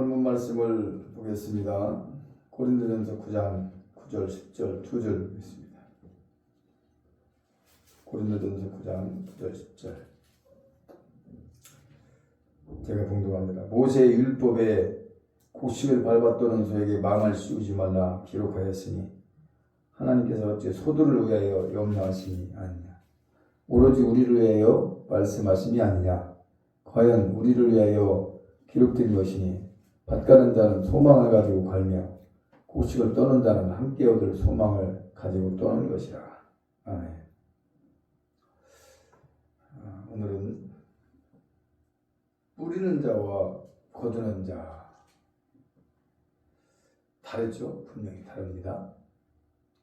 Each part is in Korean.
본문 말씀을 보겠습니다. 고린도전서 9장 9절 10절 2절 보겠습니다. 고린도전서 9장 9절 10절 제가 봉독합니다. 모세의 율법에 곡식을 밟았도는 소에게 망을 씌우지 말라 기록하였으니 하나님께서 어찌 소들을 위하여 염려하심이 아니냐. 오로지 우리를 위하여 말씀하심이 아니냐. 과연 우리를 위하여 기록된 것이니 밭가는 자는 소망을 가지고 갈며 곡식을 떠는 자는 함께 얻을 소망을 가지고 떠는 것이라. 아멘. 오늘은 뿌리는 자와 거두는 자 다르죠. 분명히 다릅니다.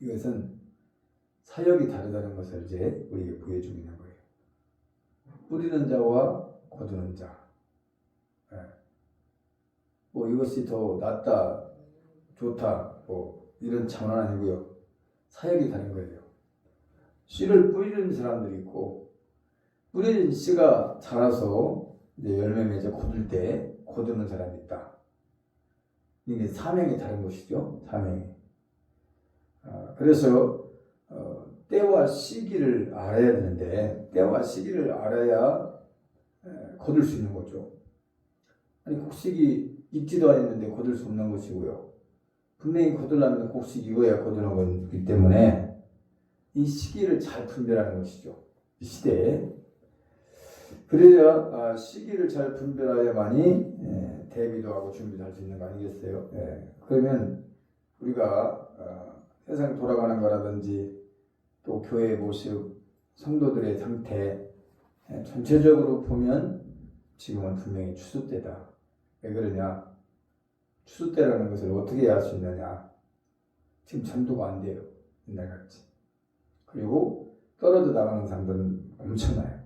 이것은 사역이 다르다는 것을 이제 우리에게 보여주고 있는 거예요. 뿌리는 자와 거두는 자. 뭐 이것이 더 낫다, 좋다, 뭐 이런 차원은 아니고요. 사역이 다른 거예요. 씨를 뿌리는 사람들이 있고 뿌려진 씨가 자라서 이제 열매 맺어 거둘 때 거두는 사람이 있다. 이게 사명이 다른 것이죠. 사명이. 그래서 때와 시기를 알아야 되는데 때와 시기를 알아야 거둘 수 있는 거죠. 아니 곡식이 익지도 않았는데 거둘 수 없는 것이고요. 분명히 거두려면 곡식이 익어야 거두는 거기 때문에 이 시기를 잘 분별하는 것이죠. 이 시대에. 그래야 시기를 잘 분별해야만이 대비도 하고 준비도 할 수 있는 거 아니겠어요? 그러면 우리가 세상 돌아가는 거라든지 또 교회의 모습, 성도들의 상태 전체적으로 보면 지금은 분명히 추수 때다. 왜 그러냐? 추수 때라는 것을 어떻게 알 수 있느냐? 지금 전도가 안 돼요. 옛날같이. 그리고 떨어져 나가는 사람들은 엄청나요.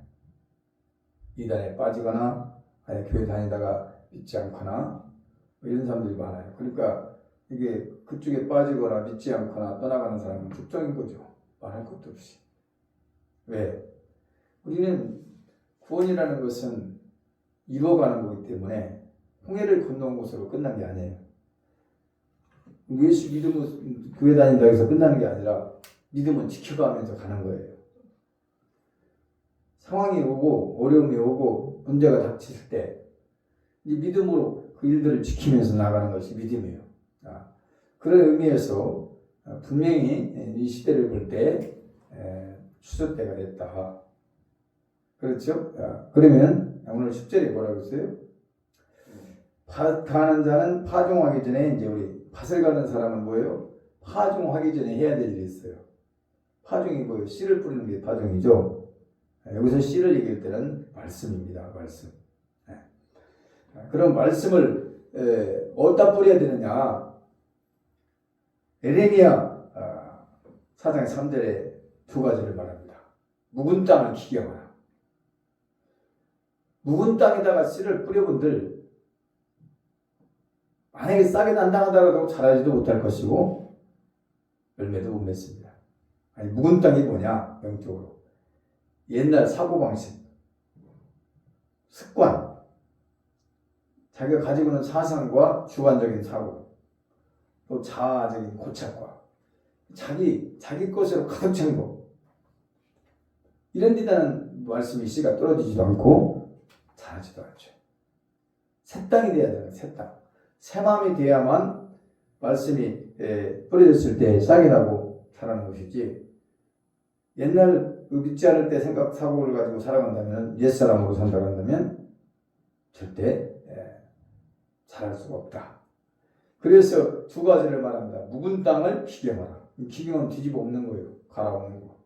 이단에 빠지거나 아니 교회 다니다가 믿지 않거나 이런 사람들이 많아요. 그러니까 이게 그쪽에 빠지거나 믿지 않거나 떠나가는 사람은 특정인 거죠. 말할 것도 없이. 왜? 우리는 구원이라는 것은 이루어가는 거기 때문에 홍해를 건너온 것으로 끝난 게 아니에요. 예수 믿으면 교회 다닌다 해서 끝나는 게 아니라 믿음은 지켜가면서 가는 거예요. 상황이 오고 어려움이 오고 문제가 닥칠 때 이 믿음으로 그 일들을 지키면서 나가는 것이 믿음이에요. 그런 의미에서 분명히 이 시대를 볼 때 추수 때가 됐다. 그렇죠? 그러면 오늘 10절에 뭐라고 했어요? 밭 가는 자는 파종하기 전에 이제 우리 밭을 가는 사람은 뭐예요? 파종하기 전에 해야 될 일이 있어요. 파종이 뭐예요? 씨를 뿌리는 게 파종이죠. 여기서 씨를 얘기할 때는 말씀입니다. 말씀. 그런 말씀을 어디다 뿌려야 되느냐? 에레미야 4장 3절에 두 가지를 말합니다. 묵은 땅을 기경하라. 묵은 땅에다가 씨를 뿌려본들 만약에 싹이 난다 하더라도 자라지도 못할 것이고 열매도 못 맺습니다. 아니 묵은 땅이 뭐냐? 영적으로 옛날 사고방식, 습관, 자기가 가지고 있는 사상과 주관적인 사고, 또 자아적인 고착과 자기 것으로 가득 찬 거, 이런 데다는 말씀이 씨가 떨어지지도 않고 자라지도 않죠. 새 땅이 돼야 돼요. 새 땅. 새 마음이 돼야만 말씀이 뿌려졌을 때 싹이 나고 자라는 것이지, 옛날 믿지 않을 때 생각 사고를 가지고 살아간다면, 옛사람으로 산다고 한다면 절대 자랄 수가 없다. 그래서 두 가지를 말합니다. 묵은 땅을 기경하라. 기경은 뒤집어 엎는 거예요. 갈아엎는 거.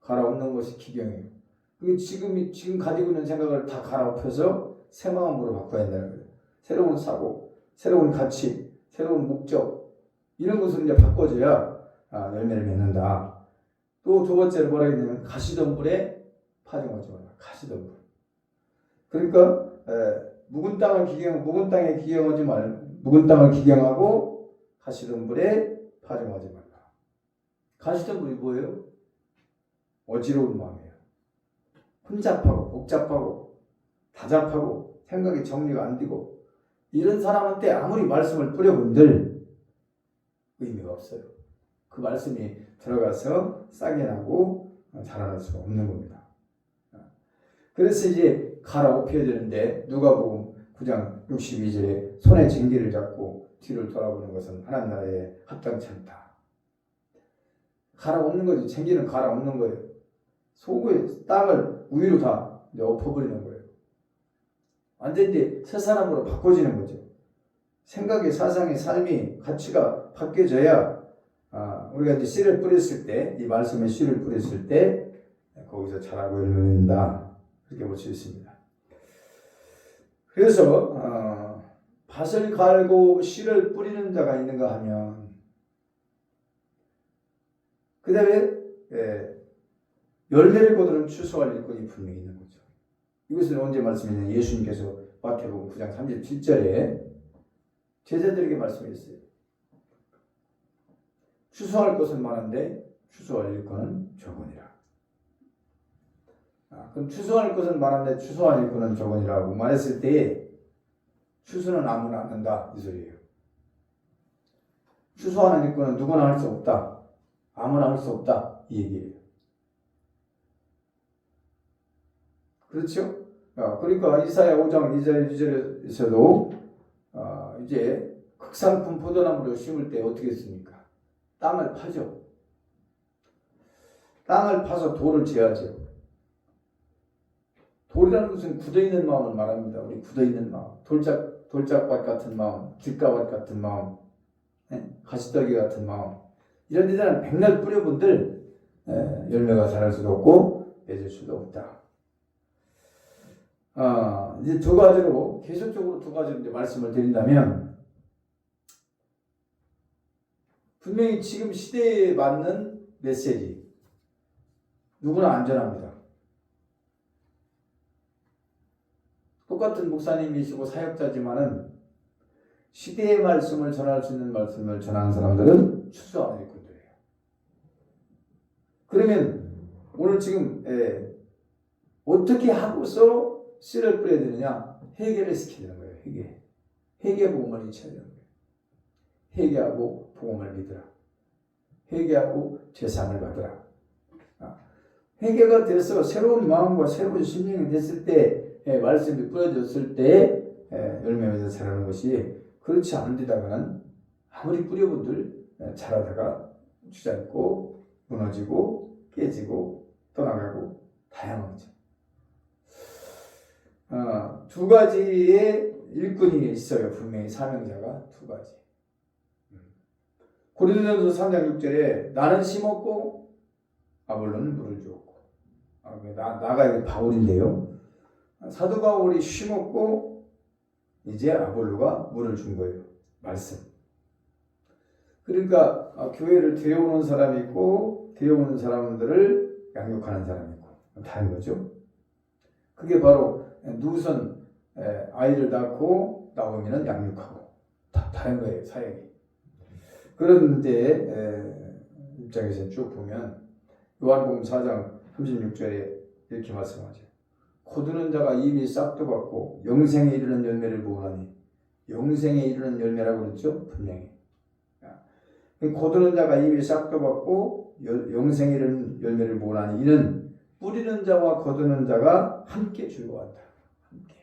갈아엎는 것이 기경이에요. 지금 가지고 있는 생각을 다 갈아엎어서 새 마음으로 바꿔야 한다는 거예요. 새로운 사고, 새로운 가치, 새로운 목적, 이런 것으로 이제 바꿔줘야 열매를 맺는다. 또 두 번째로 뭐라 했냐면 가시덤불에 파종하지 마라. 가시덤불. 그러니까 묵은 땅을 기경하지 말고 묵은 땅을 기경하고 가시덤불에 파종하지 말라. 가시덤불이 뭐예요? 어지러운 마음이에요. 혼잡하고 복잡하고 다잡하고 생각이 정리가 안 되고 이런 사람한테 아무리 말씀을 뿌려본들 의미가 없어요. 그 말씀이 들어가서 싹이 나고 자라날 수가 없는 겁니다. 그래서 이제 갈아엎혀야 되는데 누가복음 9장 62절에 손에 쟁기를 잡고 뒤를 돌아보는 것은 하나님 나라에 합당치 않다. 갈아엎는 거지. 쟁기는 갈아엎는 거예요. 속의 땅을 우위로 다 이제 엎어버리는 거예요. 완전히 이제 새 사람으로 바꿔지는 거죠. 생각의, 사상의, 삶이, 가치가 바뀌어져야 우리가 이제 씨를 뿌렸을 때, 이 말씀에 씨를 뿌렸을 때 거기서 자라고 열매 맺는다. 그렇게 볼 수 있습니다. 그래서 밭을 갈고 씨를 뿌리는 자가 있는가 하면 그 다음에 열매를 거두는 추수할 일꾼이 분명히 있는 거죠. 이것은 언제 말씀이냐? 예수님께서 마태복음 9장 37절에 제자들에게 말씀했어요. 추수할 것은 많은데 추수할 일꾼은 적으니라. 그럼 추수할 것은 많은데 추수할 일꾼은 적으니라고 말했을 때 추수는 아무나 안 한다 이 소리예요. 추수하는 일꾼은 누구나 할 수 없다. 아무나 할 수 없다 이 얘기예요. 그렇죠? 그러니까 이사야 5장 2절에서도 이제 극상품 포도나무를 심을 때 어떻게 했습니까? 땅을 파죠. 땅을 파서 돌을 재야죠. 돌이라는 것은 굳어있는 마음을 말합니다. 우리 굳어있는 마음, 돌짝밭 같은 마음, 길가밭 같은 마음, 가시떨기 같은 마음, 이런 데는 백날 뿌려본들 열매가 자랄 수도 없고 맺을 수도 없다. 이제 두 가지로 계속적으로 두 가지로 이제 말씀을 드린다면 분명히 지금 시대에 맞는 메시지 누구나 안전합니다. 똑같은 목사님이시고 사역자지만은 시대의 말씀을 전할 수 있는 말씀을 전하는 사람들은 추수하는 일꾼들이에요. 그러면 오늘 지금 어떻게 하고서 씨를 뿌려야 되느냐? 회개를 시켜야 되는 거예요. 회개 복음을 잊혀야 되는 거예요. 회개하고 복음을 믿으라. 회개하고 죄사함을 받으라. 회개가 돼서 새로운 마음과 새로운 심령이 됐을 때 말씀이 뿌려졌을 때 열매 맺어 자라는 것이 그렇지 않은 데다가는 아무리 뿌려본들 자라다가 주저앉고 무너지고 깨지고 떠나가고 다양한 거죠. 두 가지의 일꾼이 있어요. 분명히 사명자가 두 가지. 고린도전서 3장 6절에 나는 심었고 아볼로는 물을 주었고 나가 바울인데요. 사도 바울이 심었고 이제 아볼로가 물을 준 거예요. 말씀. 그러니까 교회를 데려오는 사람이 있고 데려오는 사람들을 양육하는 사람이 있고 다른 거죠. 그게 바로 누선 아이를 낳고 나오면은 양육하고 다 다른 거예요. 사역이. 그런데 입장에서 쭉 보면 요한복음 4장 36절에 이렇게 말씀하죠. 거두는 자가 이미 싹도 받고 영생에 이르는 열매를 보으나니 영생에 이르는 열매라고 그랬죠. 분명히. 거두는 자가 이미 싹도 받고 영생에 이르는 열매를 보으나니 이는 뿌리는 자와 거두는 자가 함께 즐거워한다. 함께.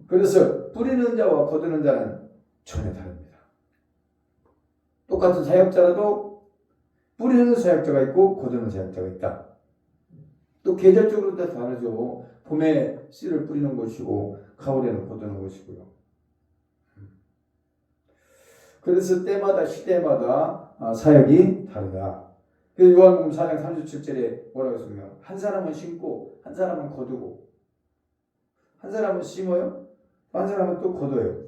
그래서 뿌리는 자와 거두는 자는 전혀 다릅니다. 똑같은 사역자라도 뿌리는 사역자가 있고 거두는 사역자가 있다. 또 계절적으로 다 다르죠. 봄에 씨를 뿌리는 것이고 가을에는 거두는 것이고요. 그래서 때마다 시대마다 사역이 다르다. 그래서 요한복음 4장 37절에 뭐라고 했습니까? 한 사람은 심고 한 사람은 거두고 한 사람은 심어요. 한 사람은 또 거둬요.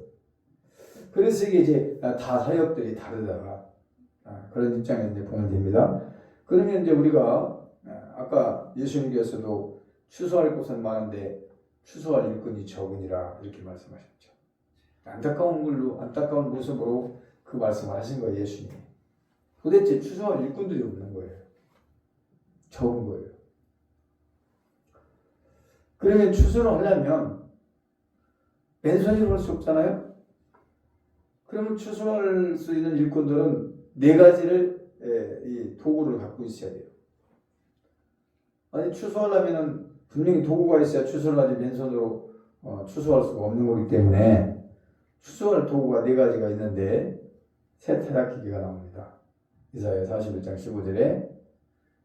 그래서 이게 이제 다 사역들이 다르다. 그런 입장에 이제 보면 됩니다. 그러면 이제 우리가 아까 예수님께서도 추수할 곳은 많은데 추수할 일꾼이 적으니라 이렇게 말씀하셨죠. 안타까운 모습으로 그 말씀을 하신 거예요. 예수님이. 도대체 추수할 일꾼들이 없는 거예요. 적은 거예요. 그러면 추수를 하려면 맨손으로 할 수 없잖아요. 그러면 추수할 수 있는 일꾼들은 네 가지를 이 도구를 갖고 있어야 돼요. 아니 추수하려면은 분명히 도구가 있어야 추수를 하지 맨손으로 추수할 수가 없는 거기 때문에 추수할 도구가 네 가지가 있는데 새 타작기계가 나옵니다. 이사야 41장 15절에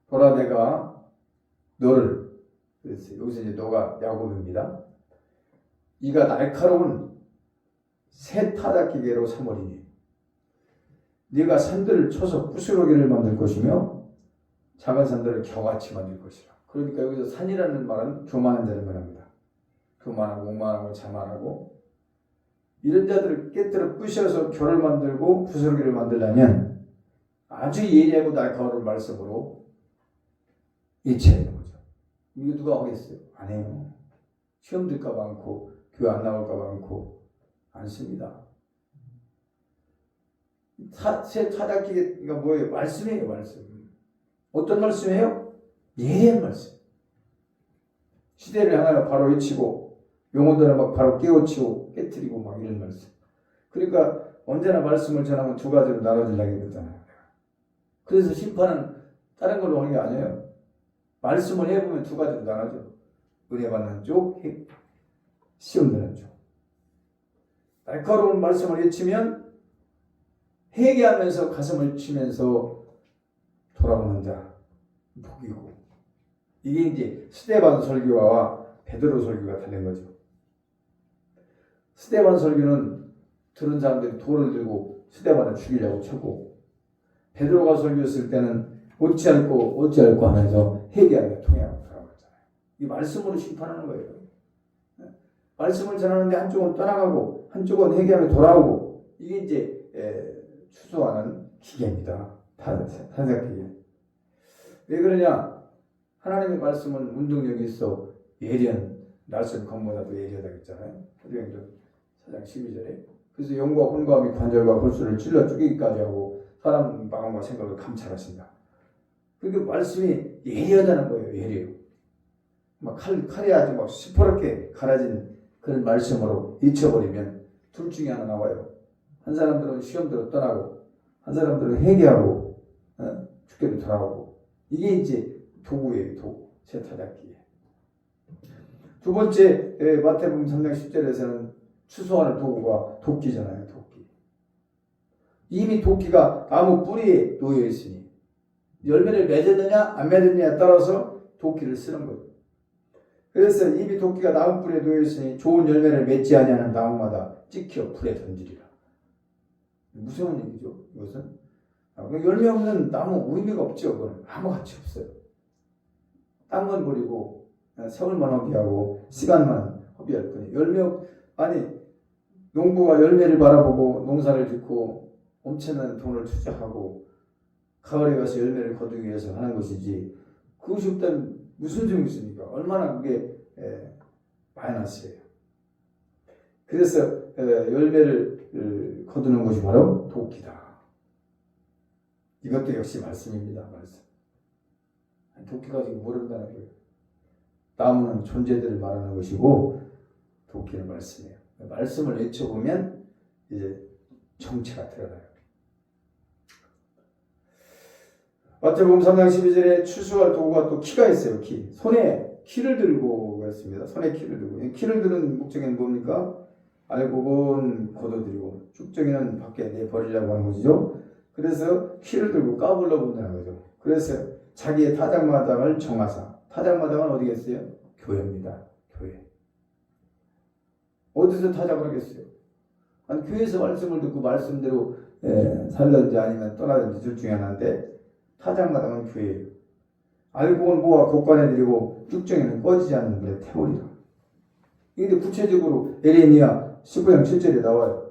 보라 내가 너를, 그래서 여기서 이제 너가 야곱입니다. 이가 날카로운 새 타작기계로 삼으리니 네가 산들을 쳐서 부스러기를 만들 것이며 작은 산들을 겨같이 만들 것이라. 그러니까 여기서 산이라는 말은 교만한 자를 말합니다. 교만하고 오만하고 자만하고 이런 자들을 깨뜨려 부셔서 겨를 만들고 부스러기를 만들려면 아주 예리하고 날카로운 말씀으로 이치해야 되는 거죠. 이거 누가 하겠어요? 안 해요. 시험 들까 봐 않고 교회 안 나올까 봐 않고 안 씁니다. 새 타작기가 뭐예요? 말씀이에요. 말씀. 어떤 말씀이에요? 예리한 말씀. 시대를 향하여 바로 외치고 영혼들을 막 바로 깨우치고 깨트리고 막 이런 말씀. 그러니까 언제나 말씀을 전하면 두 가지로 나눠진다고 그랬잖아요. 그래서 심판은 다른 걸로 하는 게 아니에요. 말씀을 해보면 두 가지로 나눠져. 은혜 받는 쪽, 시험 되는 쪽. 날카로운 말씀을 외치면 회개하면서 가슴을 치면서 돌아오는 자 복이고, 이게 이제 스데반 설교와 베드로 설교가 다른 거죠. 스데반 설교는 들은 사람들이 돌을 들고 스데반을 죽이려고 쳤고, 베드로가 설교했을 때는 어찌할꼬 하면서 회개하며 통회하고 돌아왔잖아요. 이 말씀으로 심판하는 거예요. 말씀을 전하는데 한쪽은 떠나가고 한쪽은 회개하며 돌아오고, 이게 이제 추수하는 기계입니다. 타작기계. 왜 그러냐? 하나님의 말씀은 운동력이 있어 예리한 낯선 검보다도 예리하다고 했잖아요. 사도행전 4장 12절에. 그래서 영과 혼과 및 관절과 골수를 찔러 죽이기까지 하고 사람 마음과 생각을 감찰하신다. 그러니까 말씀이 예리하다는 거예요. 예리해요. 막 칼이 아주 막 시퍼렇게 갈아진 그런 말씀으로 잊혀버리면 둘 중에 하나 나와요. 한 사람들은 시험대로 떠나고 한 사람들은 회개하고 주께로 돌아오고. 이게 이제 도구예요. 도구. 새 타작기에. 두 번째 마태복음 3장 10절에서는 추수하는 도구가 도끼잖아요. 도끼. 이미 도끼가 나무 뿌리에 놓여 있으니 열매를 맺었느냐 안 맺었느냐에 따라서 도끼를 쓰는 거예요. 그래서 이미 도끼가 나무 뿌리에 놓여 있으니 좋은 열매를 맺지 아니하는 나무마다 찍혀 불에 던지리라. 무서운 얘기죠. 이것은 열매 없는 나무 의미가 없죠. 그건 아무 가치 없어요. 땅만 버리고 세월만 허비하고 시간만 허비할 뿐이에요. 농부가 열매를 바라보고 농사를 짓고 엄청난 돈을 투자하고 가을에 가서 열매를 거두기 위해서 하는 것이지, 그것이 없다면 무슨 소용이 있습니까? 얼마나 그게 마이너스예요. 그래서 열매를 거두는 것이 바로 도끼다. 이것도 역시 말씀입니다. 말씀. 도끼가 지금 모른다는 거예요. 나무는 존재들을 말하는 것이고 도끼는 말씀이에요. 말씀을 외쳐보면 이제 정체가 드러나요. 마태복음 3장 12절에 추수할 도구가 또 키가 있어요. 키. 손에 키를 들고 있습니다. 손에 키를 들고. 키를 드는 목적은 뭡니까? 알고 본 거둬들이고 쭉정이는 밖에 내버리려고 하는 것이죠. 그래서 키를 들고 까불러 본다는 거죠. 그래서 자기의 타작마당을 정하사. 타작마당은 어디겠어요? 교회입니다. 교회. 어디서 타작을 하겠어요? 아니, 교회에서 말씀을 듣고 말씀대로 살든지 아니면 떠나든지 둘 중에 하나인데, 타작마당은 교회예요. 알고 본 모아 곡관해드리고 쭉정이는 꺼지지 않는 물에 태우리라. 이게 구체적으로 에레미야 19장 7절에 나와요.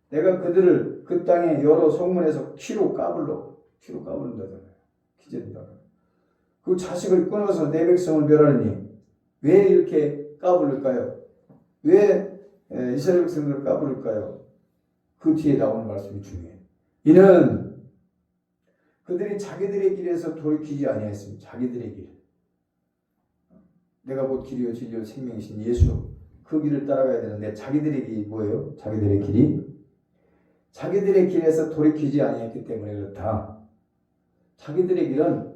내가 그들을 그 땅의 여러 성문에서 키로 까불는다잖아요. 기재된다. 그 자식을 끊어서 내 백성을 멸하느니 왜 이렇게 까불을까요? 왜 이스라엘 백성들을 까불을까요? 그 뒤에 나오는 말씀이 중요해요. 이는 그들이 자기들의 길에서 돌이키지 아니하였습니다. 자기들의 길. 내가 곧 길이요 진리요 생명이신 예수, 그 길을 따라가야 되는데 자기들의 길이 뭐예요? 자기들의 길이 자기들의 길에서 돌이키지 아니했기 때문에 그렇다. 자기들의 길은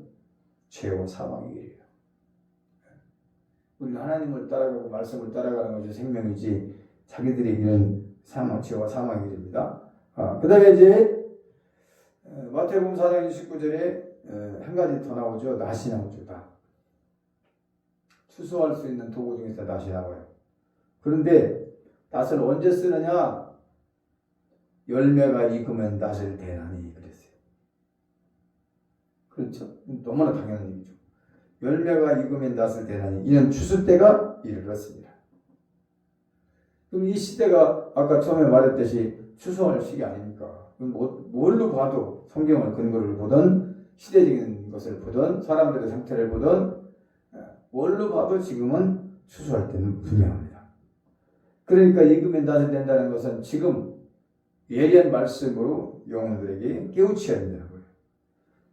죄와 사망의 길이에요. 우리 하나님을 따라가고 말씀을 따라가는 것이 생명이지 자기들의 길은 죄와 사망의 길입니다. 그 다음에 이제 마태복음 4장 29절에 한 가지 더 나오죠. 낫이 나오죠. 다. 추수할 수 있는 도구 중에서 낫이 나와요. 그런데 낫을 언제 쓰느냐? 열매가 익으면 낫을 대나니 그랬어요. 그렇죠? 너무나 당연한 얘기죠. 열매가 익으면 낫을 대나니 이는 추수 때가 이르렀습니다. 그럼 이 시대가 아까 처음에 말했듯이 추수할 시기 아닙니까? 뭘로 봐도 성경을 근거를 보든 시대적인 것을 보든 사람들의 상태를 보든 뭘로 봐도 지금은 추수할 때는 분명합니다. 그러니까 익으면 낫을 된다는 것은 지금 예리한 말씀으로 영혼들에게 깨우쳐야 된다는 거예요.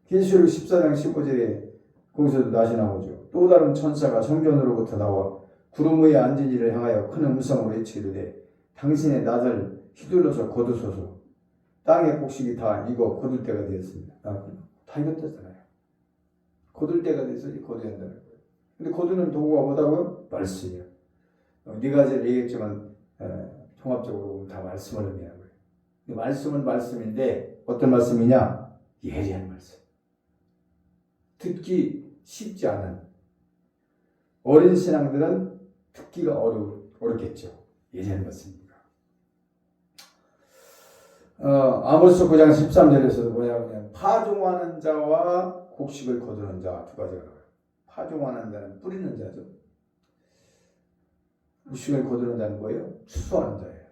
계시록 14장 15절에 거기서도 낫이 나오죠. 또 다른 천사가 성전으로부터 나와 구름 위에 앉은 이를 향하여 큰 음성으로 외치되 당신의 낫을 휘둘러서 거두소서. 땅의 곡식이 다 익어 거둘 때가 되었습니다. 다 익었다잖아요. 거둘 때가 돼서 거둬야 한다는 거예요. 근데 거두는 도구가 뭐다고요? 말씀이에요. 네 가지를 얘기했지만 종합적으로 다 말씀을 의미하는 거예요. 말씀은 말씀인데 어떤 말씀이냐? 예리한 말씀. 듣기 쉽지 않은 어린 신앙들은 듣기가 어렵겠죠. 예리한 말씀입니다. 아모스 9장 13절에서도 뭐냐면 파종하는 자와 곡식을 거두는 자 두 가지가 나와요. 파종하는 자는 뿌리는 자죠. 곡식을 거두는 자는 뭐예요? 추수하는 자예요.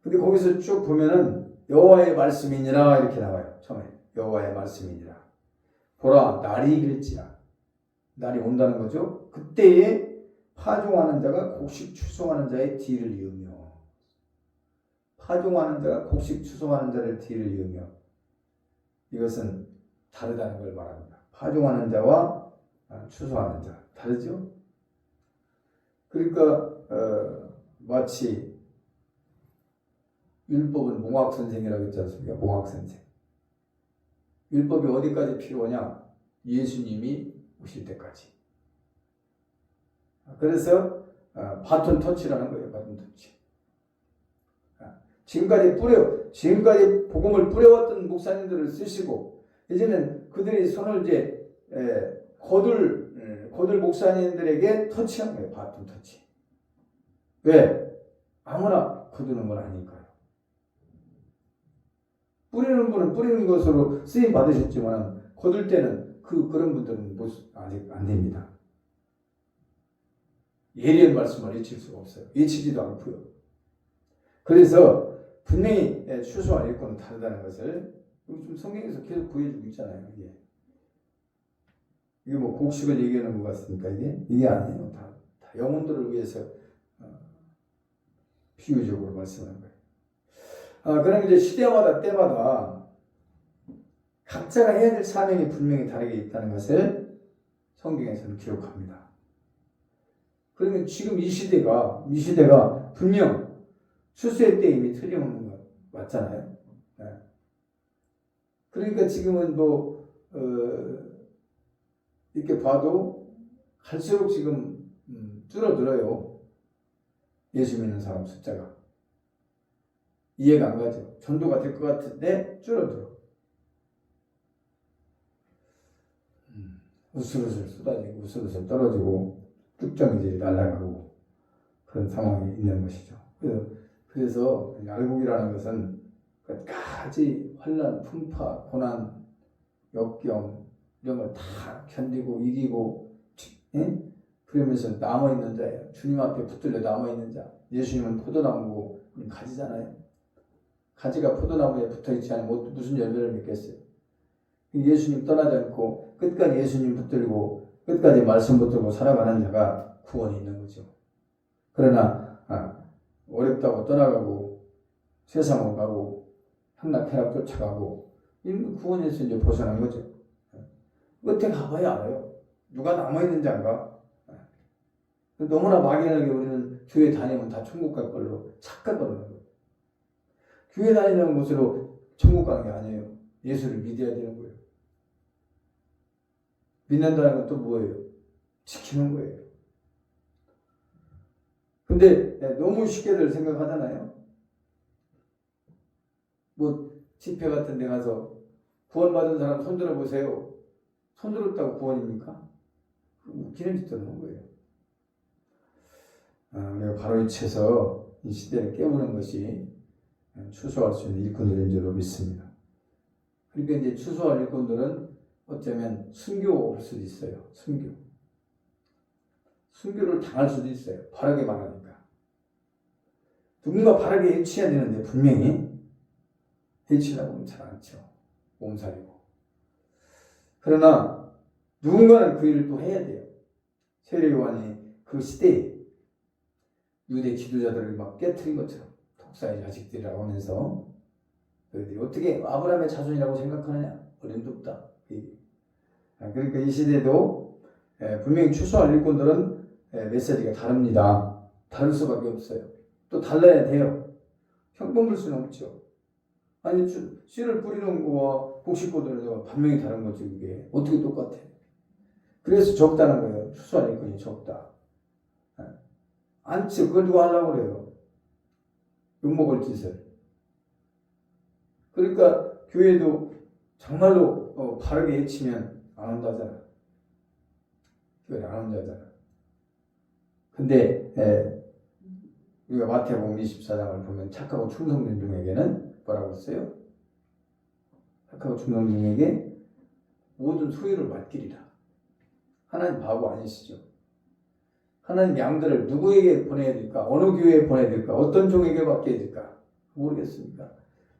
근데 거기서 쭉 보면은 여호와의 말씀이니라 이렇게 나와요. 처음에 여호와의 말씀이니라. 보라 날이 이를지라. 날이 온다는 거죠. 그때에 파종하는 자가 곡식 추수하는 자의 뒤를 이으며 파종하는 자가 곡식 추수하는 자를 뒤를 이으며 이것은 다르다는 걸 말합니다. 파종하는 자와 추수하는 자 다르죠? 그러니까 마치 율법은 몽학선생이라고 했지 않습니까? 몽학선생. 율법이 어디까지 필요하냐? 예수님이 오실 때까지. 그래서 바톤 터치라는 거예요. 바톤 터치. 지금까지 복음을 뿌려왔던 목사님들을 쓰시고 이제는 그들이 손을 이제 거둘 목사님들에게 터치한 거예요. 바톤 터치. 왜? 아무나 거두는 건 아니니까요. 뿌리는 분은 뿌리는 것으로 쓰임 받으셨지만 거둘 때는 그런 분들은 아직 안 됩니다. 예리한 말씀을 외칠 수가 없어요. 외치지도 않고요. 그래서 분명히 추수와 일꾼은 다르다는 것을 좀 성경에서 계속 보여주고 있잖아요. 이게 뭐 곡식을 얘기하는 것 같습니까? 이게 아니에요. 다 영혼들을 위해서 비유적으로 말씀하는 거예요. 그럼 이제 시대마다 때마다 각자가 해야 될 사명이 분명히 다르게 있다는 것을 성경에서는 기록합니다. 그러면 지금 이 시대가 분명 추수의 때임이 틀림없는 것 맞잖아요. 네. 그러니까 지금은 이렇게 봐도 갈수록 지금 줄어들어요. 예수 믿는 사람 숫자가. 이해가 안 가죠. 전도가 될 것 같은데 줄어들어. 우스갯을 쏟아지고 우스갯을 떨어지고 뚝정이들이 날아가고 그런 상황이 있는 것이죠. 그래서 알곡이라는 것은 끝까지 환난, 풍파, 고난, 역경 이런 걸 다 견디고 이기고 그러면서 남아있는 자예요. 주님 앞에 붙들려 남아있는 자. 예수님은 포도나무고 가지잖아요. 가지가 포도나무에 붙어있지 않으면 무슨 열매를 맺겠어요. 예수님 떠나지 않고 끝까지 예수님 붙들고 끝까지 말씀 붙들고 살아가는 자가 구원이 있는 거죠. 그러나 어렵다고 떠나가고 세상으로 가고 향락해락 쫓아가고 이런 구원에서 이제 벗어난 거죠. 끝에 가봐야 알아요. 누가 남아있는 자인가? 너무나 막연하게 우리는 교회 다니면 다 천국 갈 걸로 착각을 하는 거예요. 교회 다니는 곳으로 천국 가는 게 아니에요. 예수를 믿어야 되는 거예요. 믿는다는 건 또 뭐예요? 지키는 거예요. 근데 너무 쉽게들 생각하잖아요. 뭐 집회 같은 데 가서 구원받은 사람 손들어 보세요. 손들었다고 구원입니까? 웃기는 짓도 하는 거예요. 우리가 바로 이쳐서 이 시대를 깨우는 것이 추수할 수 있는 일꾼들인 줄로 믿습니다. 그러니까 이제 추수할 일꾼들은 어쩌면 순교할 수도 있어요. 순교를 당할 수도 있어요. 바르게 말하니까. 누군가 바르게 해치해야 되는데 분명히 해치려고 하면 잘 않죠. 몸살이고. 그러나 누군가는 그 일을 또 해야 돼요. 세례요한이 그 시대에 유대 지도자들을 막 깨트린 것처럼 독사의 자식들이라고 하면서 너희들이 어떻게 아브라함의 자손이라고 생각하느냐? 어림도 없다. 그러니까 이 시대도 분명히 추수할 일꾼들은 메시지가 다릅니다. 다를 수밖에 없어요. 또 달라야 돼요. 형평볼 수는 없죠. 아니 씨를 뿌리는 거와 곡식보드는 분명히 다른 거죠. 이게 어떻게 똑같아? 그래서 적다는 거예요. 추수할 일꾼이 적다. 안치 그걸 누가 하려고 그래요. 욕먹을 짓을. 그러니까 교회도 정말로 바르게 해치면 안 한다잖아. 교회를 안 한다잖아. 근데 우리가 마태복음 24장을 보면 착하고 충성된 종에게는 뭐라고 했어요? 착하고 충성된 종에게 모든 소유를 맡기리라. 하나님 바보 아니시죠? 하나님 양들을 누구에게 보내야 될까? 어느 교회에 보내야 될까? 어떤 종에게 맡겨야 될까? 모르겠습니까?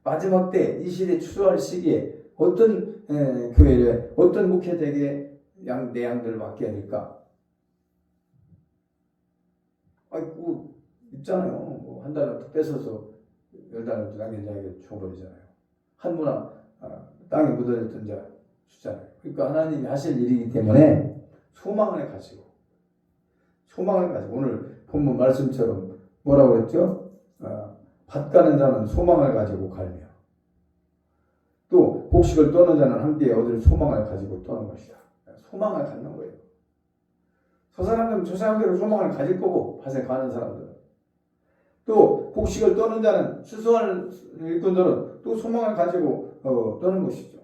마지막 때 이 시대 추수할 시기에 어떤 교회에 어떤 목회자에게 내 양들을 맡겨야 될까? 아이고 있잖아요. 뭐 한 달을 뺏어서 10달을 남긴 자에게 줘버리잖아요. 한 문화 땅에 묻어졌던 자 주잖아요. 그러니까 하나님이 하실 일이기 때문에 소망을 가지고 오늘 본문 말씀처럼 뭐라고 그랬죠? 밭 가는 자는 소망을 가지고 갈며 또 곡식을 떠는 자는 함께 얻을 소망을 가지고 떠는 것이다. 소망을 갖는 거예요. 저 사람들은 소망을 가질 거고 밭에 가는 사람들은 또 곡식을 떠는 자는 추수할 일꾼들은 또 소망을 가지고 떠는 것이죠.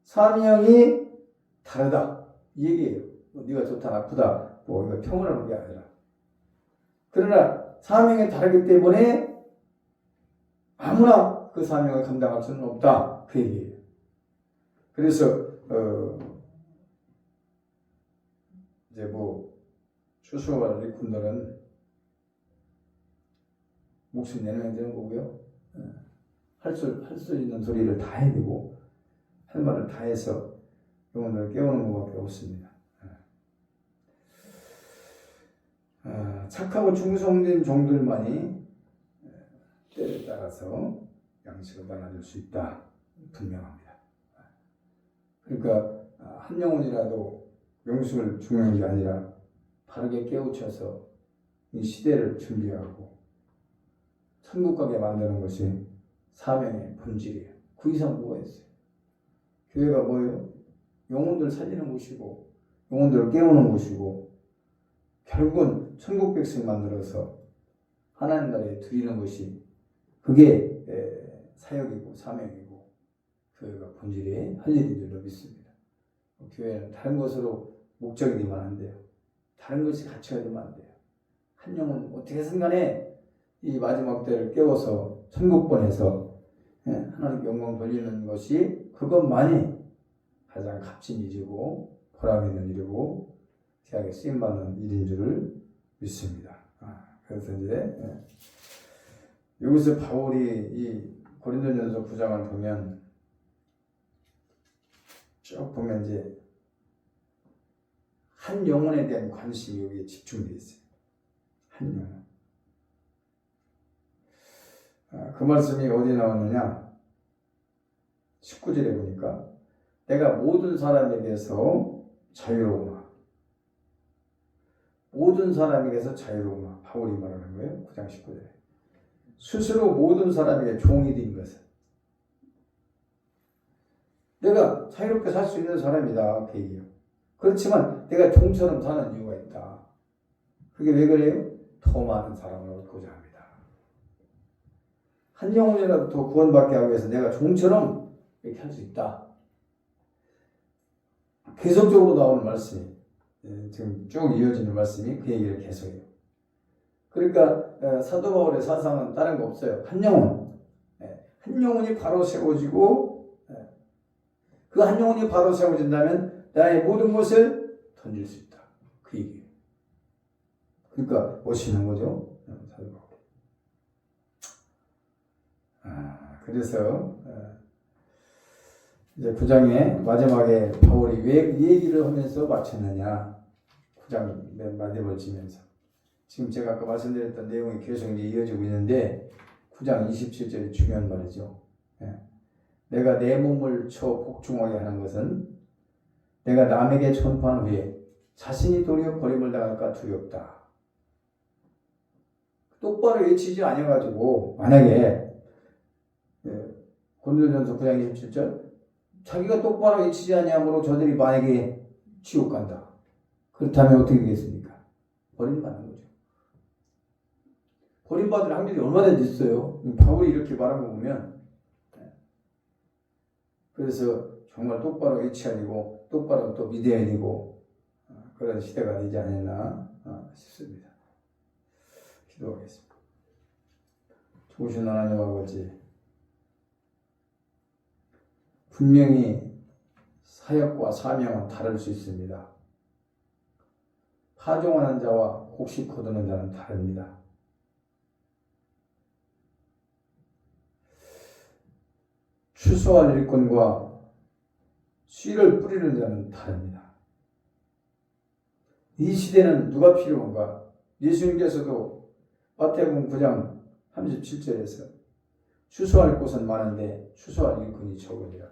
사명이 다르다 이 얘기예요. 네가 좋다 나쁘다 뭐 이거 평을 하는 게 아니라 그러나 사명이 다르기 때문에 아무나 그 사명을 감당할 수는 없다 그 얘기예요. 그래서 이제 뭐 추수할 일꾼들은 목숨 내놔야 되는 거고요. 할 수 있는 소리를 다 해야 되고 할 말을 다 해서 영혼들을 깨우는 것밖에 없습니다. 착하고 충성된 종들만이 때에 따라서 양식을 나눠줄 수 있다. 분명합니다. 그러니까 한 영혼이라도 영식을 중요한 게 아니라 바르게 깨우쳐서 이 시대를 준비하고 천국 가게 만드는 것이 사명의 본질이에요. 그 이상 뭐가 있어요? 교회가 뭐예요? 영혼들 살리는 곳이고 영혼들을 깨우는 곳이고 결국은 천국 백성 만들어서 하나님 나라에 드리는 것이 그게 사역이고 사명이고 교회가 본질이 할 일인 줄로 믿습니다. 교회는 다른 것으로 목적이 되면 안 돼요. 다른 것이 갖춰야 되면 안 돼요. 한 영혼 어떻게든 간에 이 마지막 때를 깨워서 천국 보내서 하나님께 영광 돌리는 것이 그것만이 가장 값진 일이고 보람 있는 일이고 귀하게 쓰임받는 일인 줄을 믿습니다. 그래서 이제 여기서 바울이 이 고린도전서 9장을 보면 쭉 보면 이제 한 영혼에 대한 관심이 여기에 집중되어 있어요. 한 영혼. 그 말씀이 어디 나왔느냐? 19절에 보니까 내가 모든 사람에 대해서 자유로우나 모든 사람에게서 자유로우마. 바울이 말하는 거예요. 9장 19절에. 스스로 모든 사람에게 종이 된 것은 내가 자유롭게 살 수 있는 사람이다. 그 얘기예요. 그렇지만 내가 종처럼 사는 이유가 있다. 그게 왜 그래요? 더 많은 사람을 얻고자 합니다. 한 영혼이라도 더 구원받게 하기 위해서 내가 종처럼 이렇게 할 수 있다. 계속적으로 나오는 말씀이 지금 쭉 이어지는 말씀이 그 얘기를 계속해요. 그러니까 사도 바울의 사상은 다른 거 없어요. 한 영혼, 한 영혼이 바로 세워지고 그 한 영혼이 바로 세워진다면 나의 모든 것을 던질 수 있다. 그 얘기예요. 그러니까 멋있는 거죠. 사도 바울. 그래서 이제 9장의 마지막에 바울이 왜 이 얘기를 하면서 마쳤느냐. 9장 맨 마디를 지면서. 지금 제가 아까 말씀드렸던 내용이 계속 이제 이어지고 있는데 9장 27절이 중요한 말이죠. 내가 내 몸을 쳐 복종하게 하는 것은 내가 남에게 전파한 후에 자신이 도리어 버림을 당할까 두렵다. 똑바로 외치지 않아가지고 만약에 고린도전서 9장 27절 자기가 똑바로 외치지 않으므로 저들이 만약에 지옥 간다. 그렇다면 어떻게 되겠습니까? 버림받는 거죠. 버림받을 확률이 얼마든지 있어요. 바울이 이렇게 말한 거 보면 그래서 정말 똑바로 외쳐야 되고 똑바로 또 믿어야 되고 그런 시대가 되지 않았나 싶습니다. 기도하겠습니다. 좋으신 하나님 아버지, 분명히 사역과 사명은 다를 수 있습니다. 파종하는 자와 곡식 거두는 자는 다릅니다. 추수할 일꾼과 씨를 뿌리는 자는 다릅니다. 이 시대는 누가 필요한가? 예수님께서도 마태복음 9장 37절에서 추수할 곳은 많은데 추수할 일꾼이 적으니라.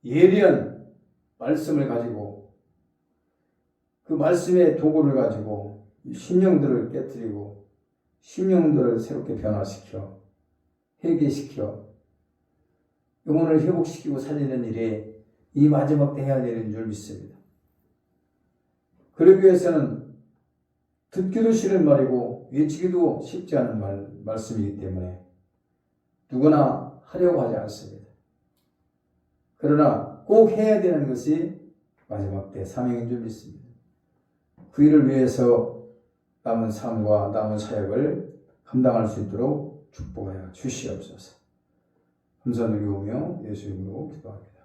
예리한 말씀을 가지고 그 말씀의 도구를 가지고 심령들을 깨뜨리고 심령들을 새롭게 변화시켜 회개시켜 영혼을 회복시키고 살리는 일에 이 마지막 때 해야 되는 줄 믿습니다. 그러기 위해서는 듣기도 싫은 말이고 외치기도 쉽지 않은 말씀이기 때문에 누구나 하려고 하지 않습니다. 그러나 꼭 해야 되는 것이 마지막 때 사명인 줄 믿습니다. 그 일을 위해서 남은 삶과 남은 사역을 감당할 수 있도록 축복하여 주시옵소서. 감사드리오며 예수 이름으로 기도합니다.